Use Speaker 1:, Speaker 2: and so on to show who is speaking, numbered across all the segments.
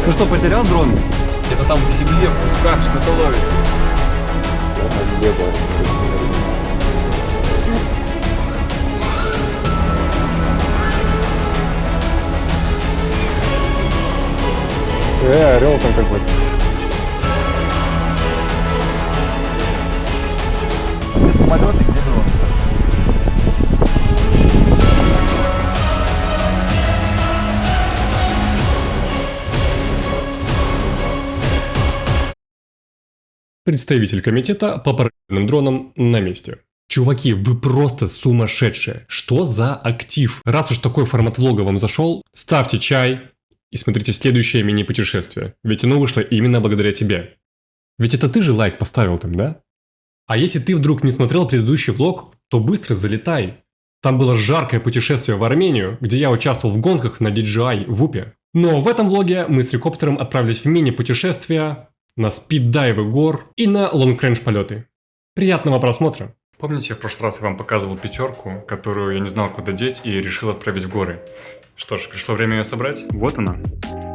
Speaker 1: Ты что, потерял дрон?
Speaker 2: Это там в земле, в кусках что-то ловит.
Speaker 1: Орел там какой-то. Где самолеты, где дрон?
Speaker 3: Представитель комитета по параллельным дронам на месте. Чуваки, вы просто сумасшедшие. Что за актив? Раз уж такой формат влога вам зашел, ставьте чай и смотрите следующее мини-путешествие. Ведь оно вышло именно благодаря тебе. Ведь это ты же лайк поставил там, да? А если ты вдруг не смотрел предыдущий влог, то быстро залетай. Там было жаркое путешествие в Армению, где я участвовал в гонках на DJI в Упе. Но в этом влоге мы с Рекоптером отправились в мини-путешествие на спид-дайвы гор и на лонг-рейндж полеты. Приятного просмотра! Помните, в прошлый раз я вам показывал пятерку, которую я не знал, куда деть, и решил отправить в горы? Что ж, пришло время ее собрать. Вот она.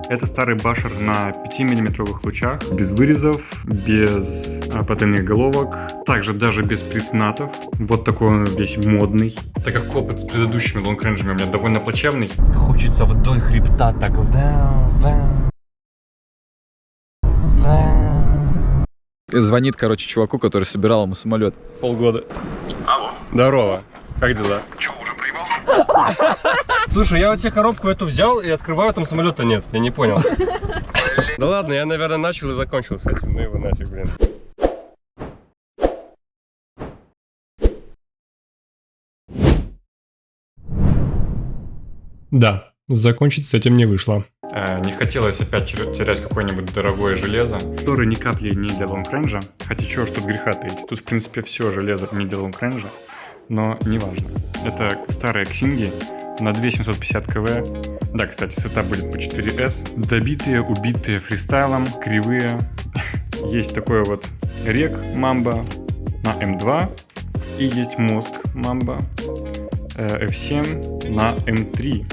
Speaker 3: Это старый башер на 5-миллиметровых лучах, без вырезов, без потайных головок, также даже без приснатов. Вот такой он весь модный. Так как опыт с предыдущими лонгрейнджами у меня довольно плачевный,
Speaker 1: Хочется вдоль хребта так.
Speaker 2: Звонит, короче, чуваку, который собирал ему самолет.
Speaker 3: полгода.
Speaker 4: Алло.
Speaker 3: Здорово. Как дела?
Speaker 4: Че, уже проебал?
Speaker 3: Слушай, я вот тебе коробку эту взял и открываю, там самолета нет. Я не понял. Да ладно, я, наверное, начал и закончил с этим. Ну его нафиг, блин. Да, закончить с этим не вышло. Не хотелось опять терять какое-нибудь дорогое железо, которое ни капли не для лонгрейнджа. Хотя чего ж тут греха таить. Тут, в принципе, все железо не для лонгрейнджа. Но неважно. Это старые ксинги на 2750 КВ. Да, кстати, сета будет по 4S. Добитые, убитые фристайлом, кривые. Есть такой вот рек Mamba на М2. И есть мозг Mamba F7 на М3.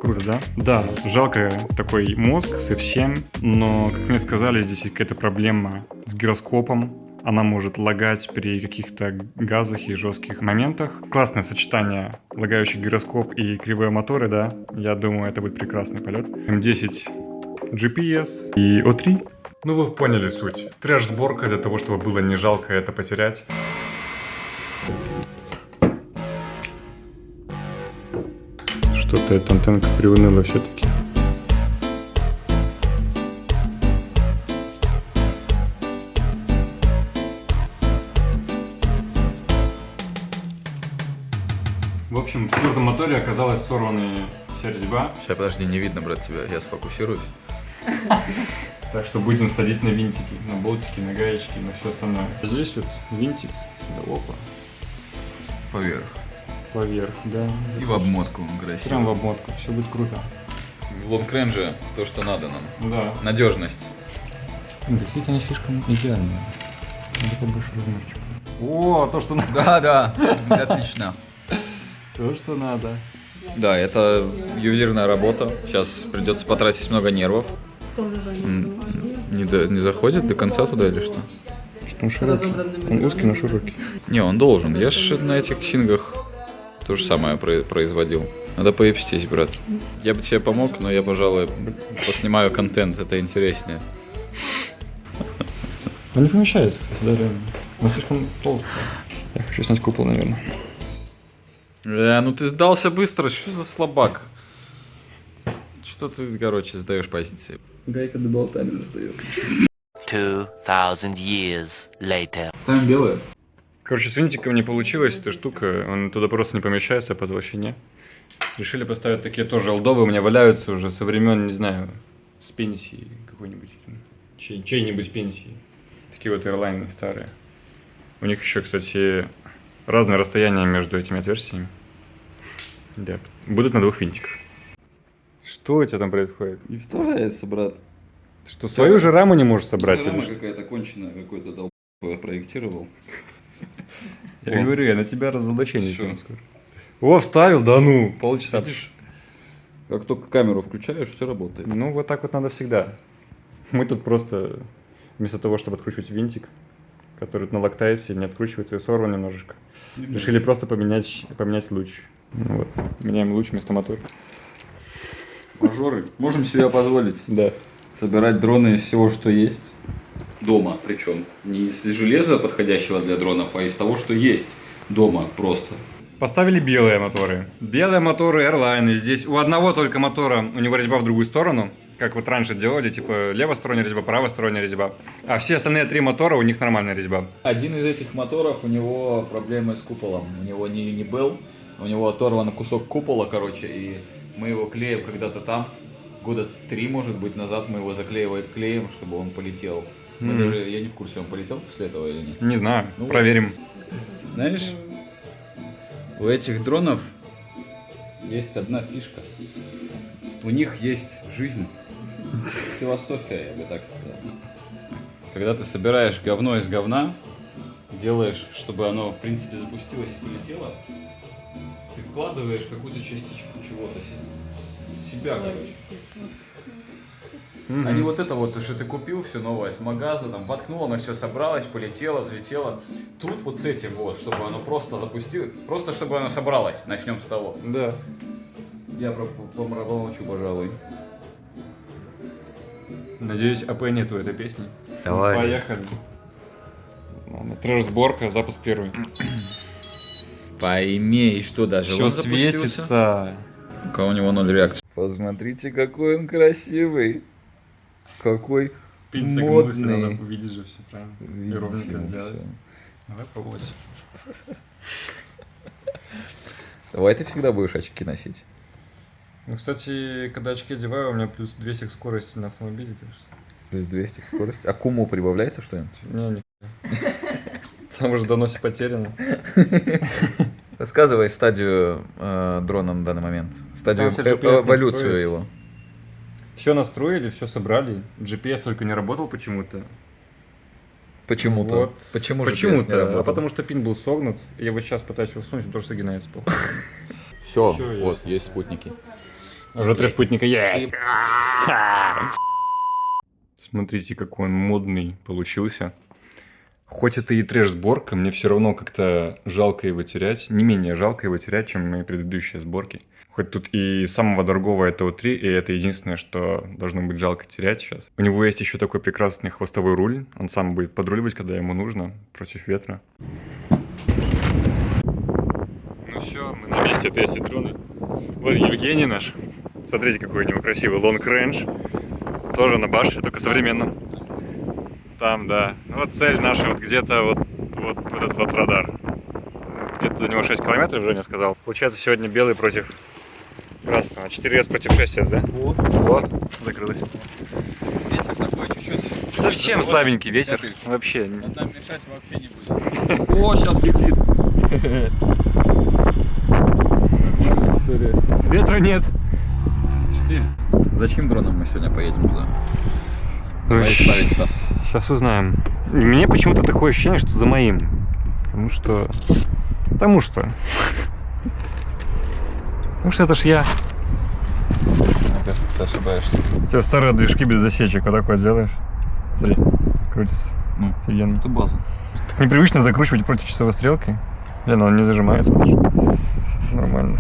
Speaker 3: Круто, да? Да, жалко такой мозг с F7, но, как мне сказали, здесь есть какая-то проблема с гироскопом. Она может лагать при каких-то газах и жестких моментах. Классное сочетание лагающий гироскоп и кривые моторы, да? Я думаю, это будет прекрасный полет. М10 GPS и O3. Ну вы поняли суть. Трэш-сборка для того, чтобы было не жалко это потерять. Что-то эта антенка приуныла все-таки. В общем, в твердом моторе оказалась сорванная вся резьба.
Speaker 2: Сейчас, подожди, не видно, брат, тебя. Я сфокусируюсь.
Speaker 3: Так что будем садить на винтики, на болтики, на гаечки, на все остальное. Здесь вот винтик, да, опа,
Speaker 2: Поверх.
Speaker 3: поверх, да.
Speaker 2: И в обмотку красиво.
Speaker 3: Прям в обмотку, все будет круто.
Speaker 2: В лонгрейндже то, что надо нам.
Speaker 3: Да.
Speaker 2: Надежность.
Speaker 3: Какие-то они слишком идеальные. Надо побольше размерчика. О, то, что надо.
Speaker 2: Да, отлично.
Speaker 3: То, что надо.
Speaker 2: Да, это ювелирная работа. Сейчас придется потратить много нервов. Не заходит до конца туда или что?
Speaker 3: Что он широкий. Он узкий, но широкий.
Speaker 2: Не, он должен. Я ж на этих сингах то же самое производил. Надо поебстись, брат. Я бы тебе помог, но я, пожалуй, поснимаю контент, это интереснее.
Speaker 3: Он не помещается, кстати, да, реально. Он слишком толстый. Я хочу снять купол, наверное.
Speaker 2: Ну ты сдался быстро, что за слабак? Что ты, короче, сдаешь позиции?
Speaker 5: Гайка до болта не достает.
Speaker 6: 2000 years later.
Speaker 5: Ставим белое.
Speaker 3: Короче, с винтиком не получилась эта штука, он туда просто не помещается по толщине. Решили поставить такие тоже олдовые, у меня валяются уже со времен, не знаю, с пенсии какой-нибудь, чей-нибудь пенсии. Такие вот эрлайны старые. У них еще, кстати, разное расстояние между этими отверстиями. Да, будут на двух винтиках. Что у тебя там происходит?
Speaker 5: Не вставляется, брат.
Speaker 3: Ты что, свою же раму не можешь собрать?
Speaker 5: Рама
Speaker 3: или что?
Speaker 5: какая-то конченая, какой-то долб проектировал.
Speaker 3: Я говорю, я на тебя разоблачение
Speaker 5: Всё.
Speaker 3: сделаю скоро. О, вставил, да ну, полчаса.
Speaker 5: Видишь? Как только камеру включаешь, все работает.
Speaker 3: Ну, вот так вот надо всегда. Мы тут просто, вместо того, чтобы откручивать винтик, который на лактайте не откручивается и сорван немножечко, решили просто поменять луч. Ну вот, меняем луч вместо мотора.
Speaker 5: Мажоры, можем себе позволить
Speaker 3: Да.
Speaker 5: собирать дроны из всего, что есть.
Speaker 2: Дома, причем. Не из железа, подходящего для дронов, а из того, что есть дома просто.
Speaker 3: Поставили белые моторы. Белые моторы Airline. Здесь у одного только мотора, у него резьба в другую сторону. Как вот раньше делали, типа левосторонняя резьба, правосторонняя резьба. А все остальные 3 мотора, у них нормальная резьба.
Speaker 2: Один из этих моторов, у него проблемы с куполом. У него не был, у него оторван кусок купола, короче, и мы его клеим когда-то там. Года 3, может быть, назад мы его заклеиваем клеем, чтобы он полетел. Мы даже, я не в курсе, он полетел после этого или нет.
Speaker 3: Не знаю,
Speaker 2: Ну,
Speaker 3: проверим.
Speaker 2: Знаешь, у этих дронов есть одна фишка. У них есть жизнь. Философия, я бы так сказал. Когда ты собираешь говно из говна, делаешь, чтобы оно, в принципе, запустилось и полетело, ты вкладываешь какую-то частичку чего-то, себя, короче. А не вот это вот, то, что ты купил все новое с магаза, там воткнул, оно все собралось, полетело, взлетело. Тут вот с этим вот, чтобы оно просто запустилось, просто чтобы оно собралось, начнем с того.
Speaker 3: Да.
Speaker 2: Я помолчу, пожалуй.
Speaker 3: Надеюсь, АП нету этой песни.
Speaker 2: Давай.
Speaker 3: Поехали. Трэш-сборка, запуск первый.
Speaker 2: Пойми, что даже
Speaker 3: Все
Speaker 2: он запустился.
Speaker 3: светится.
Speaker 2: У него 0 реакции.
Speaker 5: Посмотрите, какой он красивый. Какой
Speaker 3: Пин согнулся,
Speaker 5: модный.
Speaker 3: надо увидеть же все правильно. И
Speaker 5: Видите,
Speaker 3: ровненько
Speaker 5: ну,
Speaker 3: сделать.
Speaker 5: всё.
Speaker 3: Давай пробовать.
Speaker 5: Давай ты всегда будешь очки носить.
Speaker 3: Ну, кстати, когда очки одеваю, у меня плюс 200 скорости на автомобиле. Так что...
Speaker 5: Плюс 200 скорость. А куму прибавляется что-нибудь?
Speaker 3: Не. Там уже давно все потеряно.
Speaker 5: Рассказывай стадию дрона на данный момент. Стадию
Speaker 3: Там все GPS
Speaker 5: эволюцию
Speaker 3: настроить.
Speaker 5: его.
Speaker 3: Все настроили, все собрали. GPS только не работал почему-то.
Speaker 5: Почему-то.
Speaker 3: Вот.
Speaker 5: Почему же
Speaker 3: Почему-то.
Speaker 5: GPS не работал?
Speaker 3: А потому что пин был согнут. Я его сейчас пытаюсь его сунуть, он тоже согинается.
Speaker 2: Все,
Speaker 3: Всё
Speaker 2: вот,
Speaker 3: есть.
Speaker 2: есть спутники.
Speaker 3: Уже 3 спутника есть. Смотрите, какой он модный получился. Хоть это и трэш-сборка, мне все равно как-то жалко его терять. Не менее жалко его терять, чем мои предыдущие сборки. Хоть тут и самого дорогого это O3, и это единственное, что должно быть жалко терять сейчас. У него есть еще такой прекрасный хвостовой руль. Он сам будет подруливать, когда ему нужно, против ветра. Ну все, мы на месте тестить дроны. Вот Евгений наш. Смотрите, какой у него красивый long range. Тоже на баше, только современном. Там, да. Вот цель наша, вот где-то вот этот вот радар. Где-то до него 6 километров, Женя сказал. Получается, сегодня белый против красного. 4S против 6S, да? Вот, закрылось.
Speaker 2: Ветер такой, чуть-чуть.
Speaker 3: Совсем слабенький ветер. Вообще.
Speaker 2: Он нам мешать вообще не будет. О, сейчас летит.
Speaker 3: Ветра нет.
Speaker 2: 4. Зачем дроном мы сегодня поедем туда? Давай ставить ставь.
Speaker 3: Сейчас узнаем. И мне почему-то такое ощущение, что за моим. Потому что это ж я.
Speaker 2: Мне кажется, ты ошибаешься.
Speaker 3: У тебя старые движки без засечек, вот такой делаешь. Смотри, крутится.
Speaker 2: Ну,
Speaker 3: Офигенно.
Speaker 2: это база.
Speaker 3: Так непривычно закручивать против часовой стрелки. Блин, он не зажимается даже. Нормально.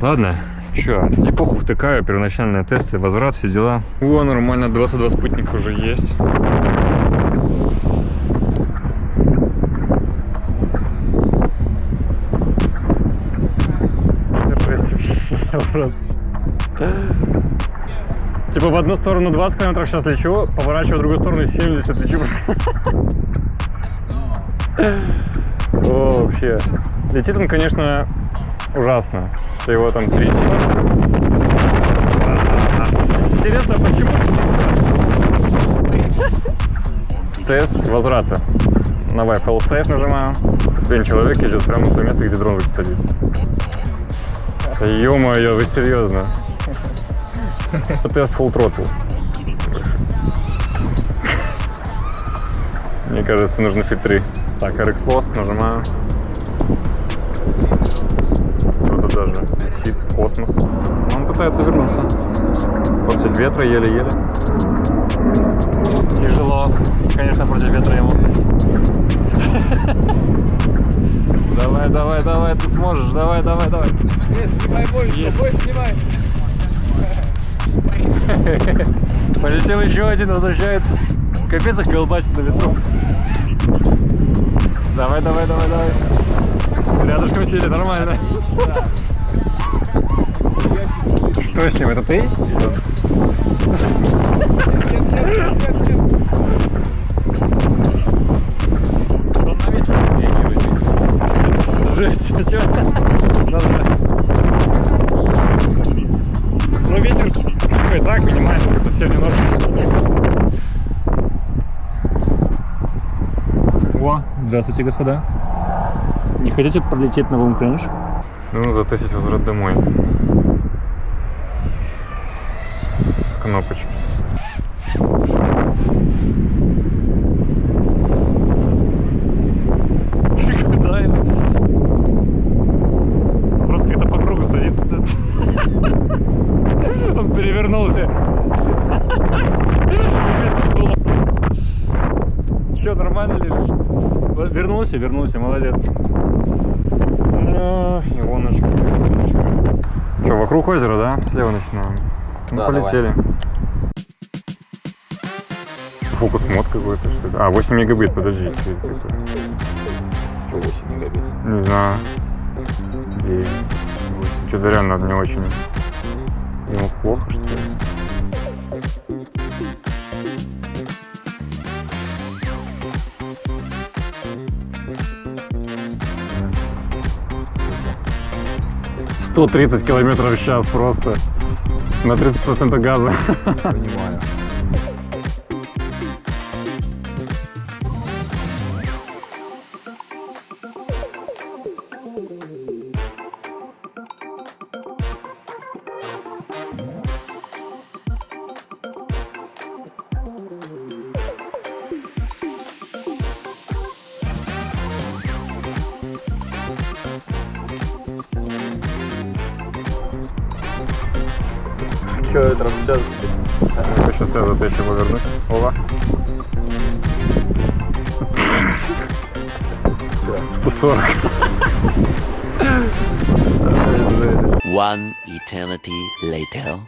Speaker 3: Ладно, чё, эпоху втыкаю, первоначальные тесты, возврат, все дела. О, нормально, 22 спутника уже есть. Типа в одну сторону 20 километров сейчас лечу, поворачиваю в другую сторону 70 лечу. О, вообще. Летит он, конечно, ужасно. Что его там 30. Интересно, почему? Тест возврата. На Wi-Fi safe нажимаю. Один человек идет прямо в то место, где дрон будет садиться. Ё-моё, вы серьезно? Тест full throttle. Мне кажется, нужны фильтры. Так, RX Lost нажимаю. Вот даже. летит в космос. Он пытается вернуться. Против ветра еле-еле. Тяжело, конечно, против ветра ему. Давай, давай, давай, ты сможешь. Давай, давай, давай.
Speaker 5: Снимай больше, больше снимай.
Speaker 3: Полетел еще один, возвращается. Капец их колбасит на ветру. Давай, давай, давай, давай. Рядышком сели, нормально. Что с ним, это ты? Жесть, ты чё? Ну ветер такой так, понимаешь, как совсем немножко. О, здравствуйте, господа. Не хотите пролететь на Long Range? Ну, затестить возврат домой. Кнопочки. Ты куда его? Просто как-то по кругу садится. Он перевернулся. Че, нормально лежишь? Вернулся, вернулся, молодец. Ну, Ивоночка. Че, вокруг озера, да? Слева начинаем. Ну,
Speaker 5: Да,
Speaker 3: полетели. Фокус мод какой-то, что ли? А, 8 мегабит, подожди.
Speaker 5: Что 8 мегабит?
Speaker 3: Не знаю. 9. Что-то реально не очень. Ему плохо, что ли? «130 километров в час просто на 30% газа».
Speaker 5: Понимаю. Километров в час.
Speaker 3: Сейчас я затащу повернуть. Ова. 140.
Speaker 6: One eternity later.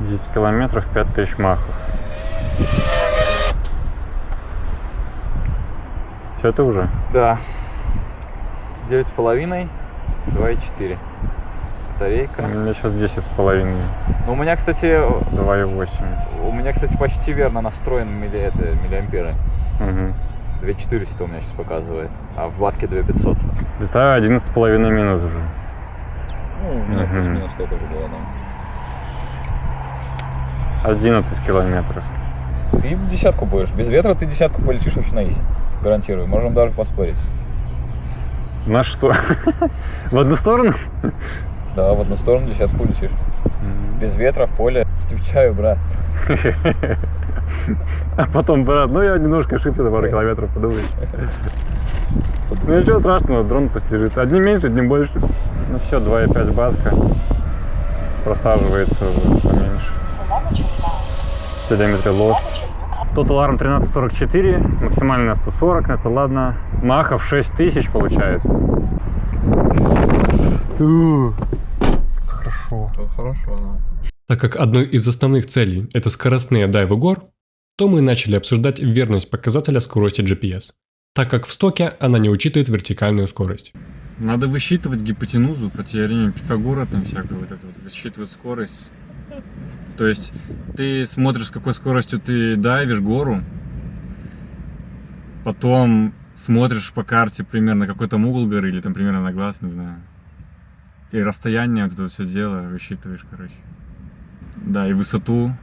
Speaker 3: 10 километров, 5000 махов. Все это уже?
Speaker 5: Да. 9,5, 2,4. Батарейка.
Speaker 3: У меня сейчас 10,5.
Speaker 5: Ну, у меня, кстати,
Speaker 3: 2,8.
Speaker 5: почти верно настроен миллиамперы.
Speaker 3: Угу.
Speaker 5: 2400 у меня сейчас показывает, а в батке 2500.
Speaker 3: Летаю 11,5 минут уже.
Speaker 5: Ну, у меня плюс-минус столько же было, да.
Speaker 3: 11 километров.
Speaker 5: Ты в десятку будешь. Без ветра ты десятку полетишь вообще на изи. Гарантирую. Можем даже поспорить.
Speaker 3: На что? В одну сторону?
Speaker 5: Да, в одну сторону десятку улетишь. Без ветра в поле. Отвечаю, брат.
Speaker 3: А потом, брат, ну я немножко ошибся на пару километров, подумаешь. Ну ничего страшного, дрон пусть лежит. Одним меньше, одним больше. Ну все, 2,5 батка. Просаживается уже поменьше. В диаметре ложь. Total Arm 1344, максимально 140, это ладно. Махов 6000 получается. Хорошо.
Speaker 5: Хорошо, да.
Speaker 3: Так как одной из основных целей это скоростные дайвы гор, то мы начали обсуждать верность показателя скорости GPS, так как в стоке она не учитывает вертикальную скорость. Надо высчитывать гипотенузу по теореме Пифагора, там всякое вот это вот, высчитывать скорость. То есть ты смотришь, с какой скоростью ты дайвишь гору, потом смотришь по карте примерно какой там угол горы или там примерно на глаз, не знаю. И расстояние, вот это вот все дело высчитываешь, короче. Да, и высоту,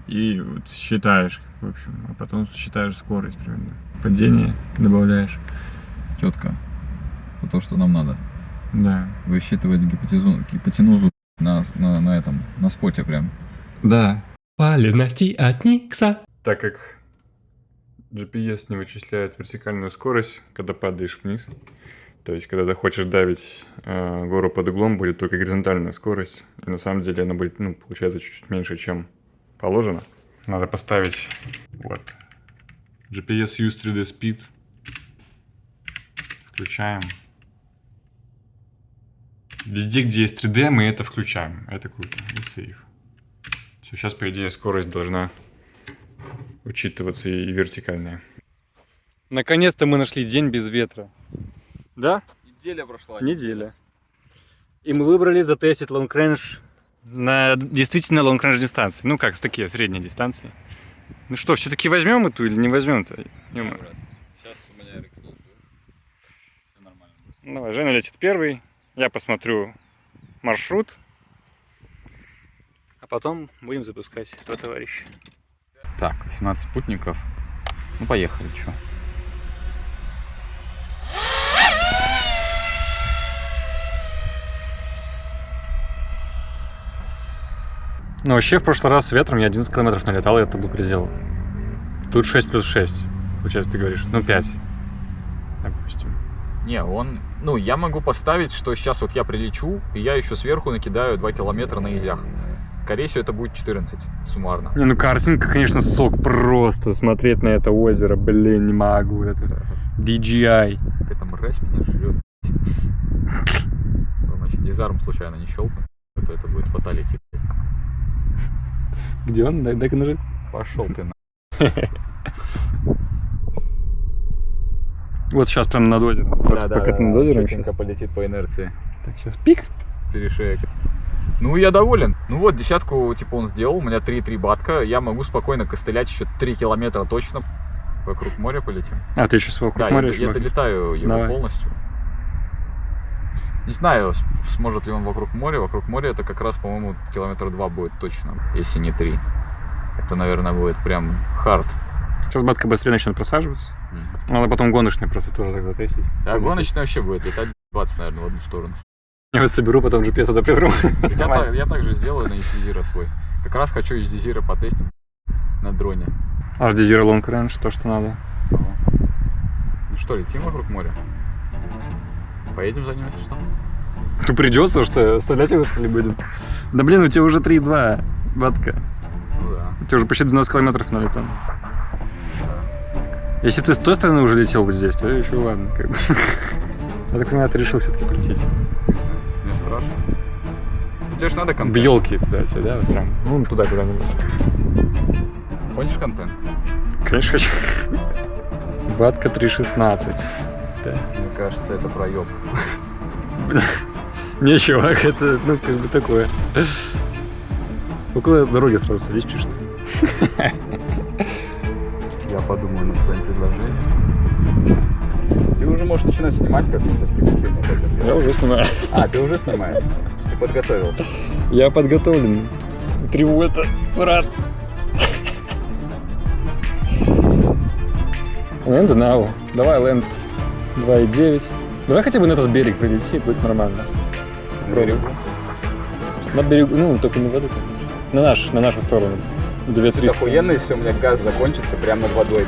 Speaker 3: и вот считаешь, в общем, а потом считаешь скорость примерно. Падение добавляешь.
Speaker 4: Четко. То, что нам надо.
Speaker 3: Да.
Speaker 4: Высчитывать гипотенузу на споте прям.
Speaker 3: Да. Полезности от Никса. Так как GPS не вычисляет вертикальную скорость, когда падаешь вниз, То есть, когда захочешь давить гору под углом, будет только горизонтальная скорость. И на самом деле она будет, ну, получается, чуть-чуть меньше, чем положено. Надо поставить вот GPS Use 3D Speed. Включаем. Везде, где есть 3D, мы это включаем. Это круто. И Save. Все, сейчас, по идее, скорость должна учитываться и вертикальная. Наконец-то мы нашли день без ветра. Да?
Speaker 5: Неделя прошла.
Speaker 3: Неделя. И мы выбрали затестить long range на действительно long range дистанции. Ну как, с такие средние дистанции. Ну что, все-таки возьмем эту или не возьмем-то?
Speaker 2: Сейчас у меня RX все нормально.
Speaker 3: Давай, Женя летит первый. Я посмотрю маршрут. А потом будем запускать этого товарища.
Speaker 2: Так, 18 спутников. Ну, поехали, чё.
Speaker 3: Ну вообще в прошлый раз с ветром я 11 километров налетал, и это был предел. Тут 6 плюс 6. Получается, ты говоришь, ну 5. Допустим.
Speaker 5: Не, он... Ну, я могу поставить, что сейчас вот я прилечу, и я еще сверху накидаю 2 километра на изях. Скорее всего, это будет 14 суммарно.
Speaker 3: Не, ну картинка, конечно, сок просто. Смотреть на это озеро, блин, не могу. Это DJI.
Speaker 5: Какая-то мразь меня жрет. Значит, дизарм случайно не щелкнул, то это будет фаталити.
Speaker 3: Где он? Дай-ка нажать.
Speaker 5: Пошел ты на...
Speaker 3: Вот сейчас прям над озером. Вот пока ты над озером.
Speaker 5: Чётенько полетит по инерции.
Speaker 3: Так, сейчас пик.
Speaker 5: Перешеек. Ну, я доволен. Ну вот, десятку, типа, он сделал. У меня 3,3 батка. Я могу спокойно костылять еще 3 километра точно. Вокруг моря полетим.
Speaker 3: А, ты сейчас вокруг моря еще?
Speaker 5: Я долетаю его
Speaker 3: Давай.
Speaker 5: полностью. Не знаю, сможет ли он вокруг моря. Вокруг моря это как раз, по-моему, километра 2 будет точно, если не 3. Это, наверное, будет прям хард.
Speaker 3: Сейчас батка быстрее начнет просаживаться. Надо потом гоночный просто тоже тогда тестить.
Speaker 5: А гоночный вообще будет летать 20, наверное, в одну сторону.
Speaker 3: Я его соберу, потом GPS туда притру.
Speaker 5: Я также сделаю на Издизира свой. Как раз хочу Издизира потестить на дроне.
Speaker 3: Ардизира Long Range, то, что надо.
Speaker 5: Ну что, летим вокруг моря? Поедем за ним, если что?
Speaker 3: Ну придется, что оставлять его, что ли, будем? Да блин, у тебя уже 3,2 батка.
Speaker 5: Ну да.
Speaker 3: У тебя уже почти 12 километров налетан. Если бы ты с той стороны уже летел вот здесь, то еще ладно. Как бы. Я так понимаю, ты решил все-таки полететь.
Speaker 5: Мне страшно. Тебе же надо
Speaker 3: В
Speaker 5: контент.
Speaker 3: елки туда, да, вот прям. Ну, туда куда-нибудь.
Speaker 5: Хочешь контент?
Speaker 3: Конечно, хочу. Батка 3,16. Да.
Speaker 5: Мне кажется, это проеб.
Speaker 3: Не, чувак, это, ну, как бы такое. Около дороги сразу садись, пишет.
Speaker 5: Я подумаю над твоим предложением. Ты уже можешь начинать снимать, как мы сейчас приключения хотим.
Speaker 3: Я уже снимаю.
Speaker 5: А, ты уже снимаешь? Ты подготовился?
Speaker 3: Я подготовлен. 3 вольта, брат. Land now. Давай, Land 2,9. Давай хотя бы на этот берег прилети, будет нормально.
Speaker 5: Берегу.
Speaker 3: На берегу, ну, только на воду, конечно. На нашу сторону. 2300.
Speaker 5: Охуенно, если у меня газ закончится прямо над водой.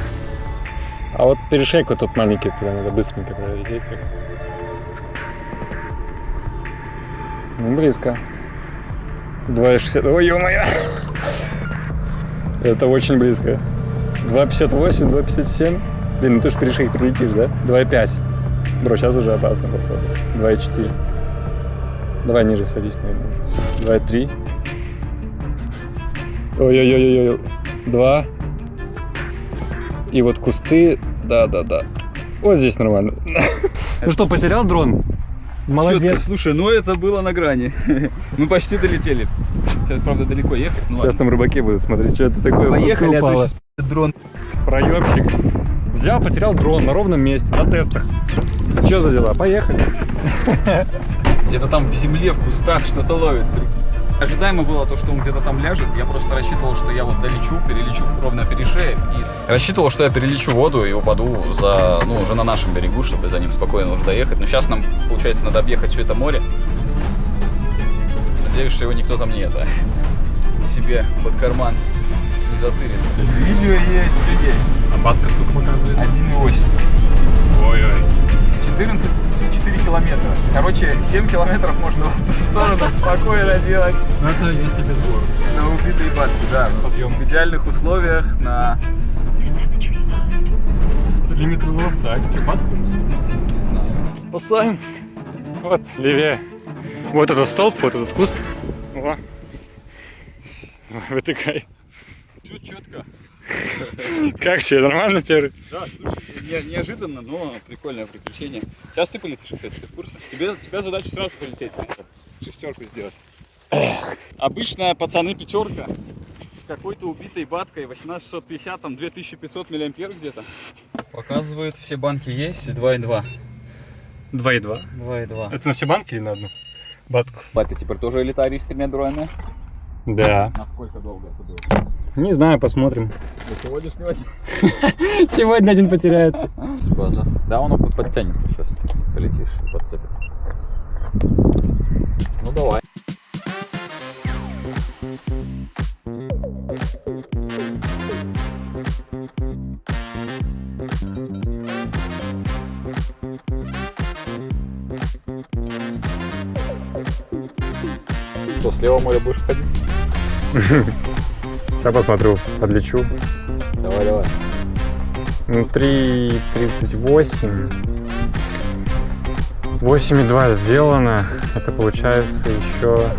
Speaker 3: А вот перешейк вот тот маленький, туда надо быстренько пролететь. Ну, близко. 2,60. Ой, ё-моё! Это очень близко. 2,58, 2,57. Блин, ну ты же перешейк прилетишь, да? 2,5. Бро, сейчас уже опасно, походу. 2,4. Давай ниже садись, наверное. 2,3. Ой-ой-ой-ой. 2. И вот кусты. Да-да-да. Вот здесь нормально. Ну что, потерял дрон? Молодец.
Speaker 2: Чётко, слушай, ну это было на грани. Мы почти долетели. Сейчас, правда, далеко ехать, ну
Speaker 3: Сейчас
Speaker 2: ладно.
Speaker 3: там рыбаки будут смотреть, что это такое.
Speaker 2: Поехали, а то
Speaker 3: упало.
Speaker 2: сейчас дрон.
Speaker 3: Проебщик. Взял, потерял дрон на ровном месте, на тестах. Что за дела? Поехали.
Speaker 2: Где-то там в земле, в кустах что-то ловит. Ожидаемо было то, что он где-то там ляжет. Я просто рассчитывал, что я вот долечу, перелечу ровно перешеек. И рассчитывал, что я перелечу воду и упаду за, ну, уже на нашем берегу, чтобы за ним спокойно уже доехать. Но сейчас нам, получается, надо объехать все это море. Надеюсь, что его никто там не это себе под карман не затырит. Видео есть, все есть.
Speaker 3: А батка сколько показывает?
Speaker 2: 1,8.
Speaker 3: Ой-ой.
Speaker 5: 14,4 километра. Короче, 7 километров можно в эту сторону спокойно делать.
Speaker 3: Ну это если без гор.
Speaker 5: На убитой батке, да. В идеальных условиях на...
Speaker 3: Это лимит роста, а где батку?
Speaker 5: Не знаю.
Speaker 3: Спасаем. Вот, левее. Вот этот столб, вот этот куст. О. Вытыкай.
Speaker 5: Чуть четко.
Speaker 3: Как тебе, нормально первый?
Speaker 2: Да, слушай, неожиданно, но прикольное приключение. Сейчас ты полетишь, кстати, ты в курсе? Тебя задача сразу полететь, шестерку сделать. Обычная, пацаны, пятерка с какой-то убитой баткой, 18650, там 2500 миллиампер где-то. Показывают, все банки есть, 2,2.
Speaker 3: 2,2.
Speaker 2: 2,2.
Speaker 3: Это на все банки или на одну батку?
Speaker 2: Ты теперь тоже элитарий с 3 дронами?
Speaker 3: Да.
Speaker 5: Насколько долго это было?
Speaker 3: Не знаю, посмотрим.
Speaker 5: До сегодняшнего дня.
Speaker 3: Сегодня один потеряется.
Speaker 2: База. Да, он подтянется сейчас. Полетишь, подцепит. Ну давай.
Speaker 5: Что, с левого моря будешь ходить?
Speaker 3: Сейчас посмотрю, подлечу.
Speaker 5: Давай.
Speaker 3: Ну, 3,38. 8,2 сделано. Это получается еще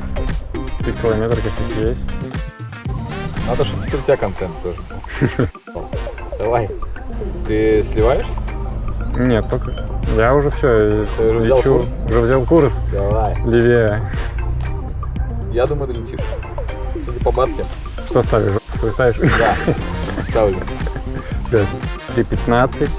Speaker 3: 3 километра каких есть.
Speaker 5: Надо, чтобы теперь у тебя контент тоже. Давай. Ты сливаешься?
Speaker 3: Нет, только. Я уже все.
Speaker 5: Ты уже взял курс?
Speaker 3: Уже взял курс.
Speaker 5: Давай.
Speaker 3: Левее.
Speaker 5: Я думаю, ты летишь. Судя по батке.
Speaker 3: Что ставишь? Что ставишь?
Speaker 5: Да, ставлю.
Speaker 3: 3,15.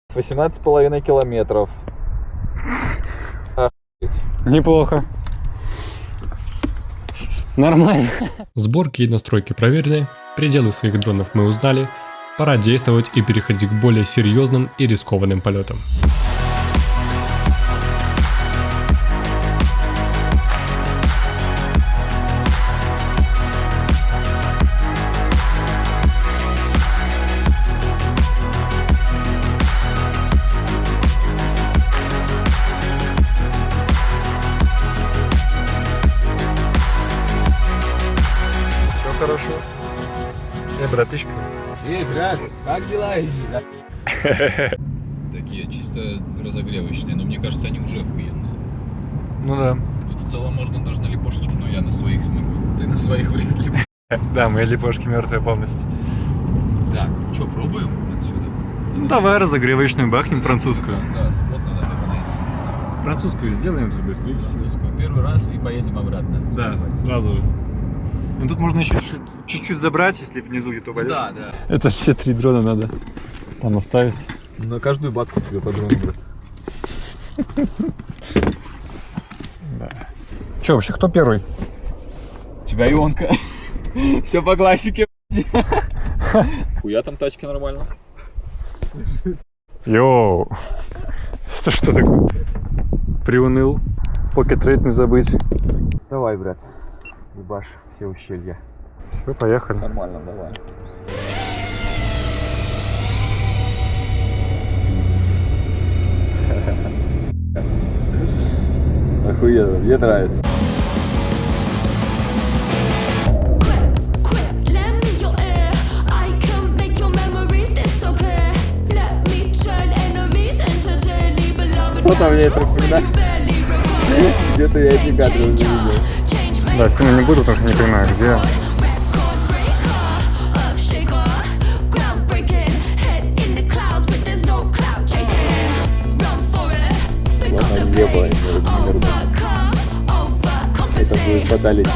Speaker 5: С 18,5 километров.
Speaker 3: Неплохо. Нормально. Сборки и настройки проверены, пределы своих дронов мы узнали, пора действовать и переходить к более серьезным и рискованным полетам.
Speaker 5: Хорошо.
Speaker 3: Братишка.
Speaker 5: Эй, брат, как дела?
Speaker 2: Такие чисто разогревочные, но мне кажется, они уже охуенные.
Speaker 3: Ну да.
Speaker 2: Тут в целом можно даже на липошечке, но я на своих смогу. Ты на своих вряд ли.
Speaker 3: Да, мои лепешки мертвые полностью.
Speaker 2: Так, что, пробуем отсюда?
Speaker 3: Ну давай разогревочную бахнем французскую.
Speaker 2: Да, спот надо найти.
Speaker 3: Французскую сделаем тут быстрее.
Speaker 2: Французскую первый раз и поедем обратно.
Speaker 3: Да, сразу же. Ну тут можно еще чуть-чуть забрать, если внизу где-то упадет.
Speaker 2: Да, да.
Speaker 3: Это все 3 дрона надо там оставить.
Speaker 5: На каждую батку тебе по дрону, брат.
Speaker 3: Да. Че вообще, кто первый?
Speaker 5: У тебя ионка. Все по классике. Хуя там тачки нормально.
Speaker 3: Йоу. Это что такое? Приуныл. Покетрейд не забыть.
Speaker 5: Давай, брат. Ебашь все ущелья.
Speaker 3: Все, поехали.
Speaker 5: Нормально, давай. Охуенно, мне нравится. Что там мне это хуйня? Где-то я эти кадры уже видел.
Speaker 3: Да, сильно не буду, потому что не понимаю, где.
Speaker 5: Ладно, не было, не это будет фаталити.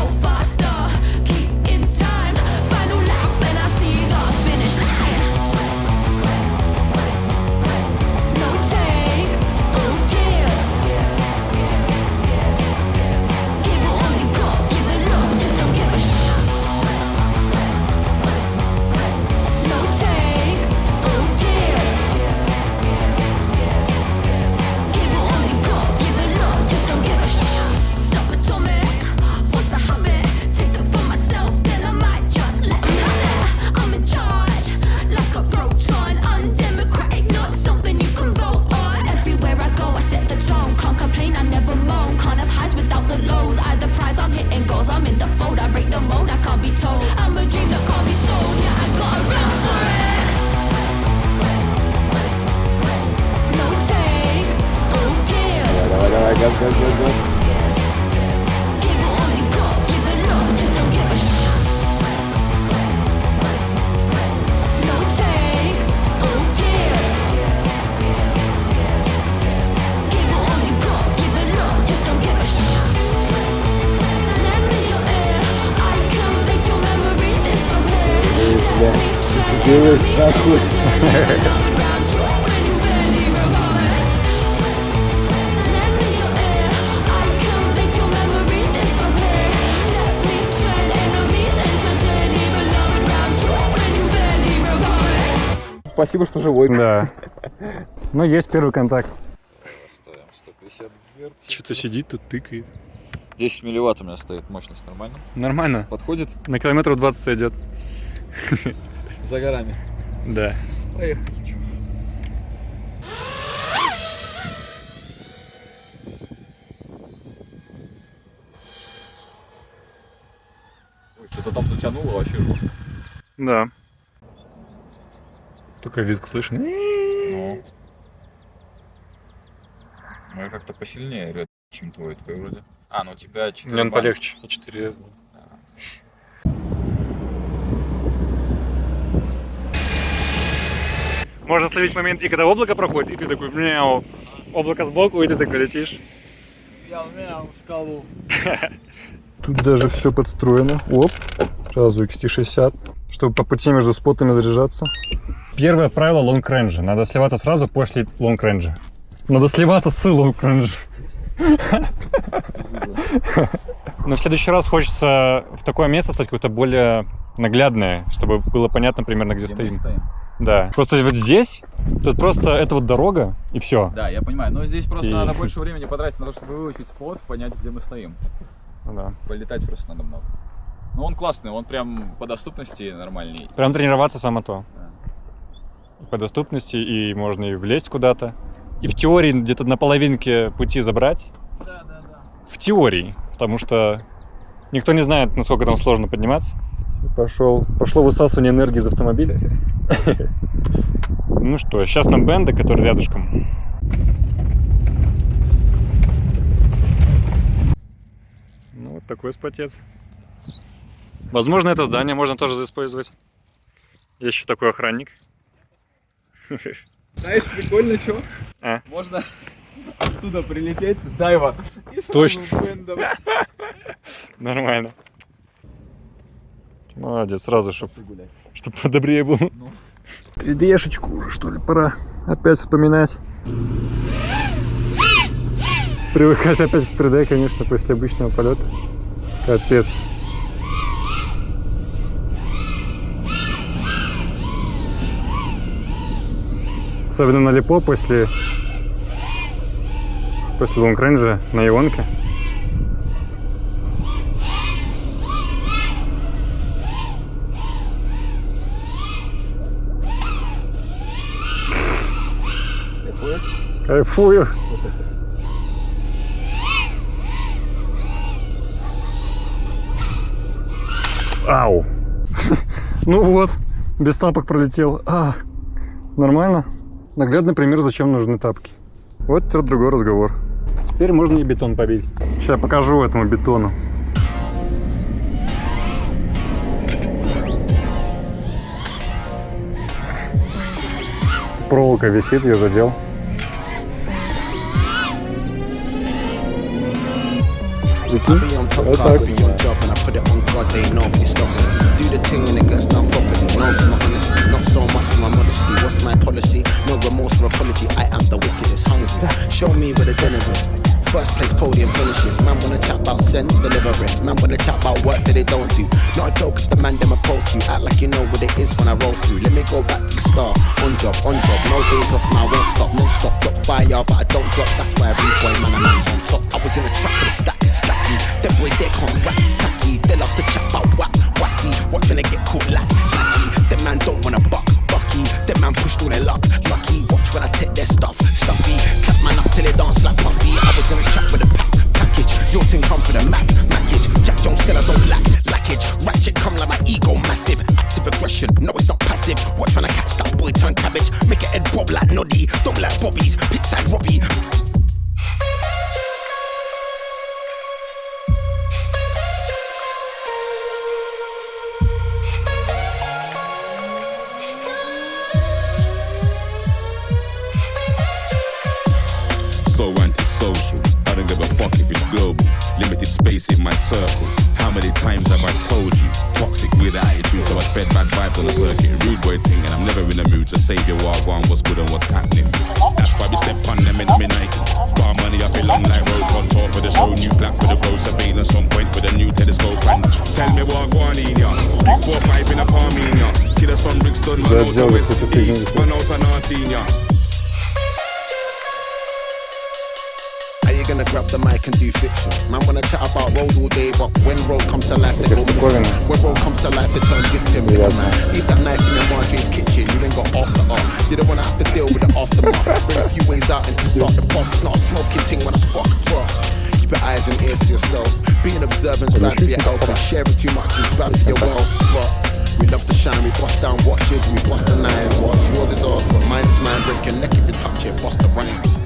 Speaker 1: Дивись, нахуй.
Speaker 5: Спасибо, что живой.
Speaker 3: Да. Ну, есть первый контакт.
Speaker 5: Ставим 150 Гц.
Speaker 3: Что-то сидит тут, тыкает.
Speaker 5: 10 милливатт у меня стоит, мощность нормально.
Speaker 3: Нормально.
Speaker 5: Подходит?
Speaker 3: На километров 20 сойдет.
Speaker 5: За горами.
Speaker 3: Да.
Speaker 5: Поехали. Ой, что-то там затянуло вообще жестко.
Speaker 3: Да. Только визг слышно.
Speaker 5: Ну, я как-то посильнее, ред, чем твой вроде. А, ну у тебя 4
Speaker 3: Он полегче. 4S. Можно словить момент, и когда облако проходит, и ты такой, мяу, облако сбоку, и ты такой летишь.
Speaker 7: Мяу в скалу.
Speaker 3: Тут даже все подстроено. Оп, сразу XT60, чтобы по пути между спотами заряжаться. Первое правило лонг-рейнджа. Надо сливаться сразу после лонг-рейнджа. Надо сливаться с лонг-рейнджа. Но в следующий раз хочется в такое место стать какое-то более наглядное, чтобы было понятно примерно, где стоим. Да. Просто вот здесь, тут просто это вот дорога, и все.
Speaker 5: Да, я понимаю, но здесь просто
Speaker 3: И-
Speaker 5: надо больше времени потратить на то, чтобы выучить спот, понять, где мы стоим.
Speaker 3: Да.
Speaker 5: Полетать просто надо много. Но он классный, он прям по доступности нормальный.
Speaker 3: Прям тренироваться само то.
Speaker 5: Да.
Speaker 3: И по доступности, и можно и влезть куда-то. И в теории где-то на половинке пути забрать.
Speaker 5: Да.
Speaker 3: В теории, потому что никто не знает, насколько там сложно подниматься. Пошло высасывание энергии из автомобиля. Ну что, сейчас на Бенда, который рядышком. Ну вот такой спотец. Возможно, это здание можно тоже использовать. Есть еще такой охранник.
Speaker 7: Знаешь, прикольно, что?
Speaker 3: А?
Speaker 7: Можно оттуда прилететь с дайва. И сразу
Speaker 3: Точно.
Speaker 7: бендом.
Speaker 3: Нормально. Молодец, сразу, чтобы подобрее было. 3D-шечку уже, что ли, пора опять вспоминать. Привыкать опять к 3D, конечно, после обычного полета. Капец. Особенно на Липо после лонгрейнджа на Ионке. Кайфую. Ау. Ну вот, без тапок пролетел. Нормально. Наглядный пример, зачем нужны тапки. Вот теперь другой разговор. Теперь можно и бетон побить. Сейчас я покажу этому бетону. Проволока висит, я задел. Прикинь? Вот так.
Speaker 8: Show me where the dinner is. First place podium finishes. Man wanna chat about send, deliver it. Man wanna chat about work that they don't do. Not a joke if the man them approach you. Act like you know what it is when I roll through. Let me go back to the start. On job. No days off, now I won't stop. Non-stop, drop fire, but I don't drop. That's why every boy, man, I'm on top. I was in a trap with a stacky. Them boy, they can't rap tacky. They love to chat about wassy. Watch when they get caught like lackey. Them man don't wanna bucky. Them man pushed all their luck, lucky. Watch when I take their stuff, stuffy. Clap man up till they dance like Puffy. I was in a trap with a package. Your thing come for the mackage. Jack Jones still I don't lackage. Ratchet come like my ego massive. Active aggression, no it's not passive. Watch when I catch that boy turn cabbage. Make it head bob like Noddy. Don't like Bobbies, pit side Robbie.
Speaker 9: So antisocial, I don't give a fuck if it's global. Limited space in my circle. How many times have I told you? Toxic with attitude, so I spread bad vibes on the circuit. Rude boy thing, and I'm never in the mood to save your wagwan, what's good and what's happening. That's why we step on them in me Nike. Bar money, I feel long like road contour for the show. New flat for the road, surveillance on point with a new telescope. And tell me wagwan in ya. 4-5 in a palm in ya. Killers from Brixton, man out to West East, man out to Nartin ya.
Speaker 8: Gonna grab the mic and do fiction. Man wanna chat about road all day, but when road comes to life, they go missing. When road comes to life, they turn victim. Leave that knife in your Marjorie's kitchen. You ain't got after art. You don't wanna have to deal with the aftermath. Bring a few ways out and to start the pop. It's not a smoking thing when I spark across. Keep your eyes and ears to yourself. Being observant's bad for your health, and sharing too much is bad for your wealth. But we love to shine, we bust down watches, we bust the nine. What's yours is ours, but mine is mine. Break your neck if you touch it, bust the rhymes.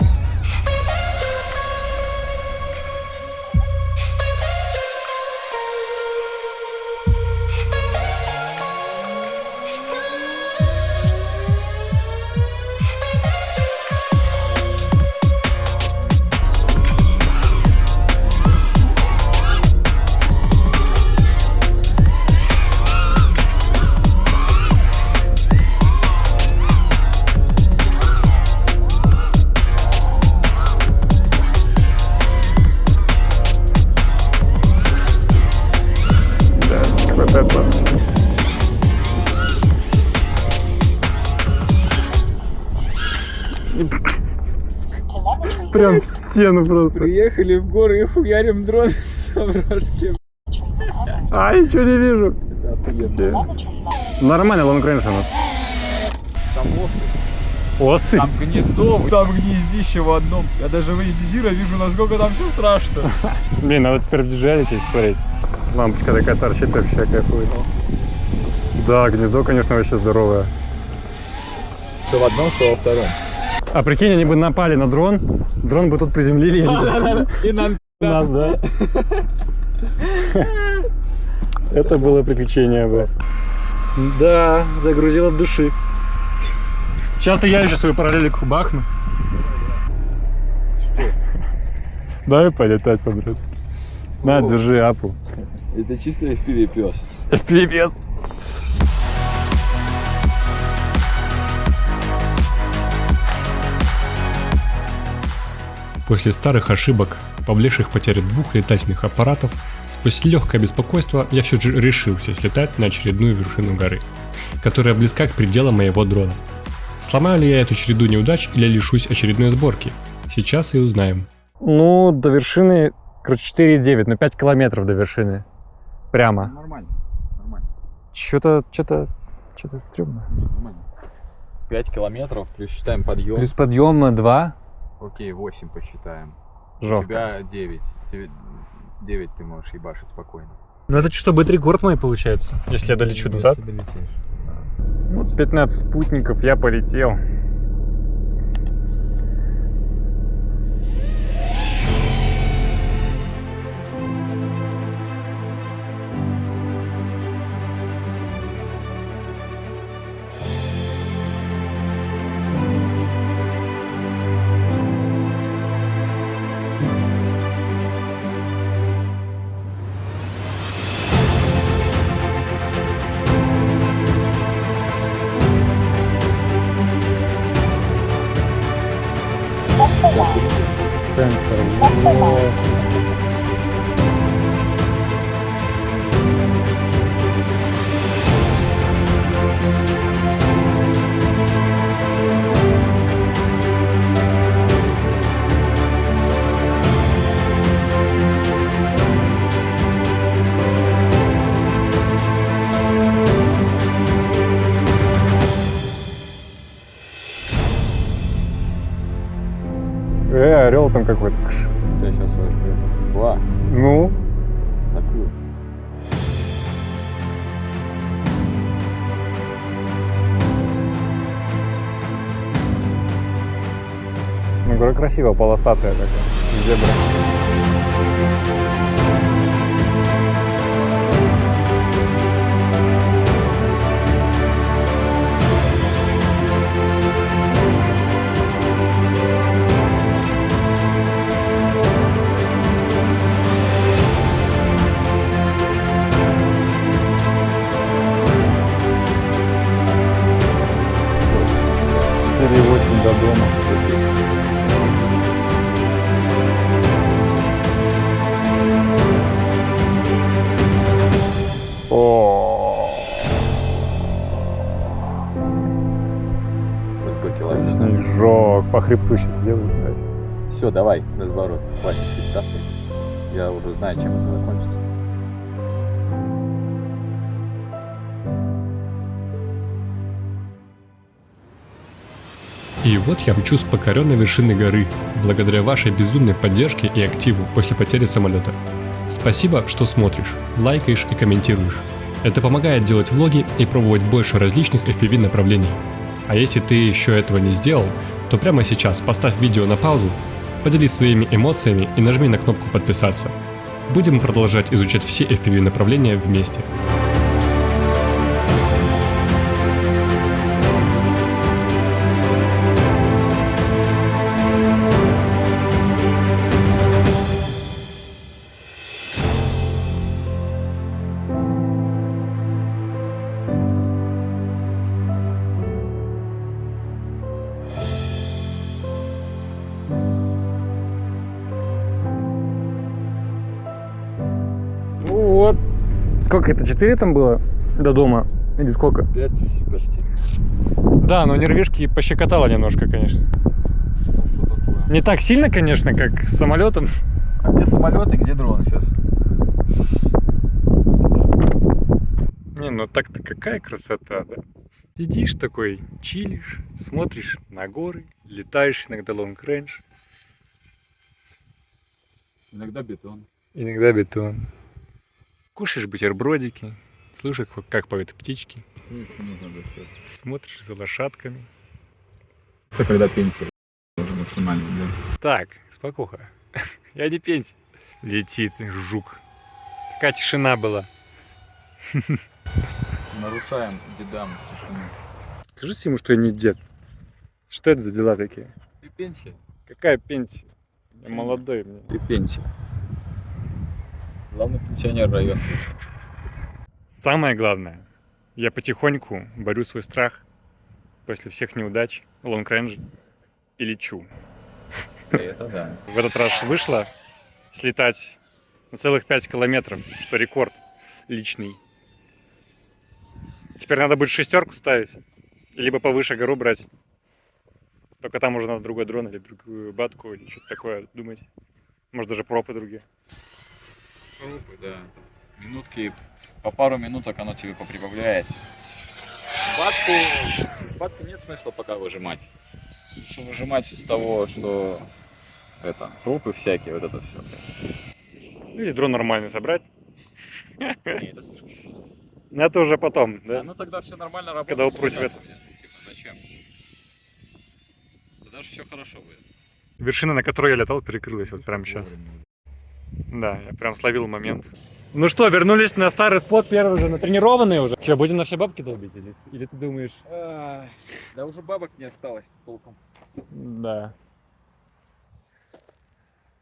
Speaker 3: Прям в стену просто.
Speaker 7: Приехали в горы и хуярим дрон с овражки.
Speaker 3: А, ничего не вижу. Нормально, лонгрейндж у нас.
Speaker 5: Там осы.
Speaker 3: Осы?
Speaker 5: Там гнездо, там гнездище в одном. Я даже в HD Zero вижу, насколько там все страшно.
Speaker 3: Блин, надо теперь в DJI лететь, посмотреть. Лампочка такая торчит, вообще кайфует. Да, гнездо, конечно, вообще здоровое.
Speaker 5: Что в одном, что во втором.
Speaker 3: А прикинь, они бы напали на дрон, дрон бы тут приземлили.
Speaker 5: И нам
Speaker 3: нас, да? Это было приключение бы. Да, загрузил от души. Сейчас и я еще свою параллельку бахну.
Speaker 5: Что?
Speaker 3: Дай полетать по-братски. На, держи апу.
Speaker 7: Это чисто FPV пес.
Speaker 3: FPV пес. После старых ошибок, повлекших потерю 2 летательных аппаратов, сквозь легкое беспокойство я все же решился слетать на очередную вершину горы, которая близка к пределам моего дрона. Сломаю ли я эту череду неудач или лишусь очередной сборки? Сейчас и узнаем. Ну, до вершины, короче, 4,9, но 5 километров до вершины. Прямо.
Speaker 5: Нормально, нормально.
Speaker 3: Что-то стрёмно.
Speaker 5: Нормально. 5 километров, плюс считаем подъем.
Speaker 3: Плюс подъем 2.
Speaker 5: Окей, 8 посчитаем.
Speaker 3: Жестко.
Speaker 5: У тебя 9. 9 ты можешь ебашить спокойно.
Speaker 3: Ну это что, будет рекорд мой получается, если я долечу назад.
Speaker 5: Если долетишь.
Speaker 3: Вот 15 спутников, я полетел. Орел там какой-то.
Speaker 5: Я сейчас возьму. Два.
Speaker 3: Ну?
Speaker 5: Такую.
Speaker 3: Ну, гора красивая, полосатая такая. Зебра.
Speaker 5: О. Снежок. По хребту сейчас сделают. Все, давай, разворот. Хватит фиксации. Я уже знаю, чем это закончится.
Speaker 3: И вот я мчу с покоренной вершины горы, благодаря вашей безумной поддержке и активу после потери самолета. Спасибо, что смотришь, лайкаешь и комментируешь. Это помогает делать влоги и пробовать больше различных FPV направлений. А если ты еще этого не сделал, то прямо сейчас поставь видео на паузу, поделись своими эмоциями и нажми на кнопку подписаться. Будем продолжать изучать все FPV направления вместе.
Speaker 5: Ну вот. Сколько это? 4 там было до дома? Или сколько?
Speaker 2: 5 почти.
Speaker 5: Да, но нервишки пощекотало немножко, конечно.
Speaker 2: Что такое?
Speaker 5: Не так сильно, конечно, как с самолетом.
Speaker 2: А где самолеты, где дрон сейчас?
Speaker 5: Не, ну так-то какая красота, да? Сидишь такой, чилишь, смотришь на горы, летаешь иногда лонг-рейндж.
Speaker 2: Иногда бетон.
Speaker 5: Иногда бетон. Кушаешь бутербродики, слушаешь, как поют птички. Смотришь за лошадками.
Speaker 4: Это когда пенсия уже максимально, да?
Speaker 5: Так, спокуха. Я не пенсия. Летит жук. Такая тишина была.
Speaker 2: Нарушаем дедам тишину.
Speaker 5: Скажите ему, что я не дед. Что это за дела такие?
Speaker 2: Ты пенсия?
Speaker 5: Какая пенсия? Я молодой. Мне.
Speaker 2: Ты пенсия. Главный пенсионер района.
Speaker 5: Самое главное, я потихоньку борю свой страх после всех неудач, лонг-рейнджа и лечу.
Speaker 2: Это да.
Speaker 5: В этот раз вышло слетать на целых 5 километров, что рекорд личный. Теперь надо будет 6 ставить, либо повыше гору брать. Только там уже надо другой дрон или другую батку или что-то такое думать. Может даже пропы другие.
Speaker 2: Группы, да. Минутки, по пару минуток оно тебе поприбавляет. Батку нет смысла пока выжимать. Лучше выжимать из того, что это, группы всякие, вот это все.
Speaker 5: Или дрон нормальный собрать.
Speaker 2: Не, это слишком просто.
Speaker 5: Это уже потом, да?
Speaker 2: Ну тогда все нормально работает.
Speaker 5: Когда упруть в это.
Speaker 2: Типа, зачем? Тогда же все хорошо будет.
Speaker 5: Вершина, на которой я летал, перекрылась вот прямо сейчас. Да, я прям словил момент. Ну что, вернулись на старый спот, первый же, натренированные уже. Че, будем на все бабки долбить или ты думаешь?
Speaker 2: Да уже бабок не осталось толком.
Speaker 5: Да.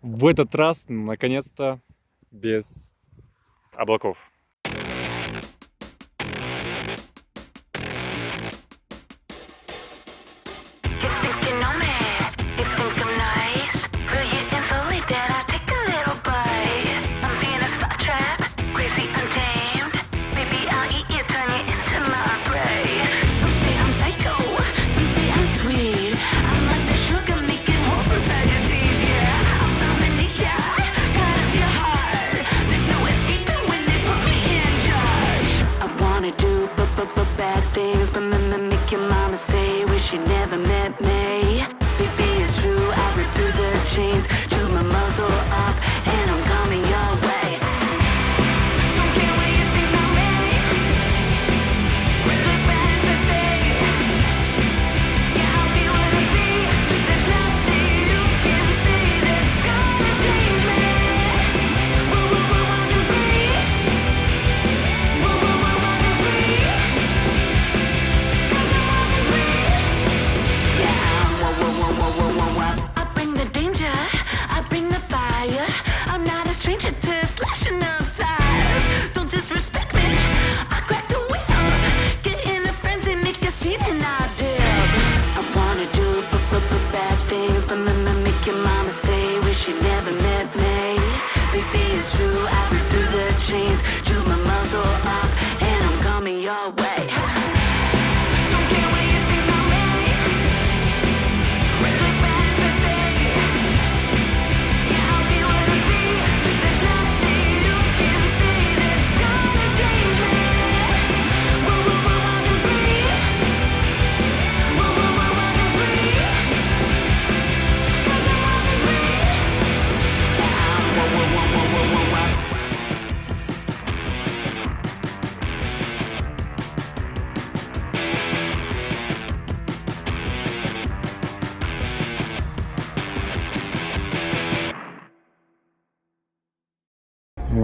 Speaker 5: В этот раз, наконец-то, без облаков.
Speaker 10: There's no escaping when they put me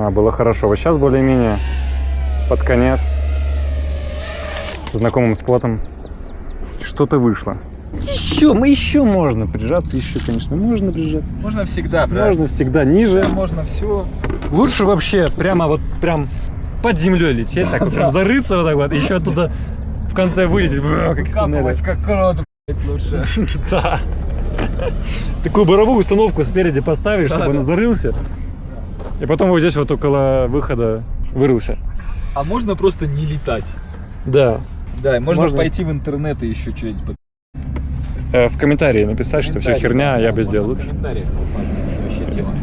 Speaker 5: Да, было хорошо. Вот сейчас более-менее под конец знакомым спотом что-то вышло. Еще можно прижаться, еще, конечно, можно прижаться.
Speaker 7: Можно всегда, брат.
Speaker 5: Можно всегда ниже.
Speaker 7: Можно все.
Speaker 5: Лучше вообще прямо вот прям под землей лететь, так вот прям зарыться вот так вот, еще оттуда в конце вылететь. Как из туннеля.
Speaker 7: как круто, блядь, лучше.
Speaker 5: Да. Такую буровую установку спереди поставишь, чтобы он зарылся. И потом вот здесь вот около выхода вырылся.
Speaker 7: А можно просто не летать.
Speaker 5: Да.
Speaker 7: Да, можно
Speaker 5: Можно.
Speaker 7: пойти в интернет и еще что-нибудь.
Speaker 5: В комментарии написать, что все херня, я бы сделал
Speaker 7: В
Speaker 5: лучше.
Speaker 7: комментариях. Вообще тема.